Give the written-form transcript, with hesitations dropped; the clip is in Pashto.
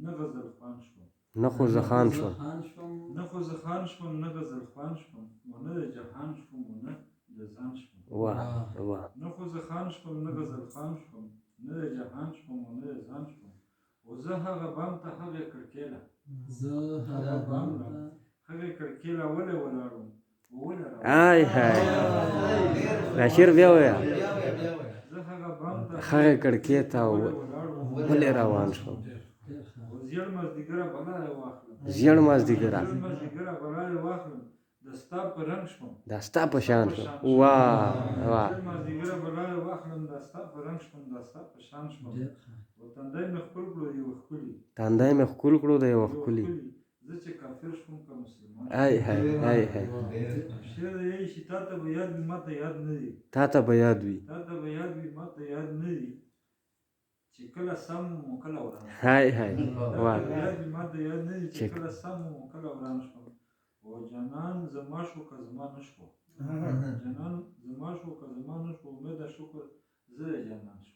نه غزل خوان شوم نه خو زه خان شوم نه خو زه خان شوم نه غزل خوان شوم و نه د جهان شوم و نه د ځان شوم واه نه خو زه خان شوم نه غزل خوان شوم نه د جهان شوم و نه د ځان شوم و زه هغه بام ته هغې کړکۍ له هغه بام له هغې کړکۍ له ولې ولاړ وم آی های دا شعر بیا وایه زه هغه بام ته هغې کړکۍ ته ولې روان شوم زیړ مازدیګره بلا یې واخلم زیړ مازدیګره بلا یې واخلم د ستا په رنګ شوم دا ستا په شان شوم واه زیړ مازدیګره بلا یې واخلم د ستا په رنګ شوم د ستا په شان شوم و تندی مې ښکل کړو د یوه ښکلي تندی مې ښکل کړو د یوه ښکلي زه چې کافر شوم که مسلمان آی های آی های شعر یې چې تا ته به یاد وي ما ته یاد نه دي تا ته به یاد وي تا ته به یاد وي ما ته یاد نه دي چې کله سم و کله وران های های واه یاد وي ما ته یاد نه دي چې کله سم و کله وران شوم و جانان زما شو که زما نه شو جانان زما شو که زما نه شو امیده شکر زه د جانان شوم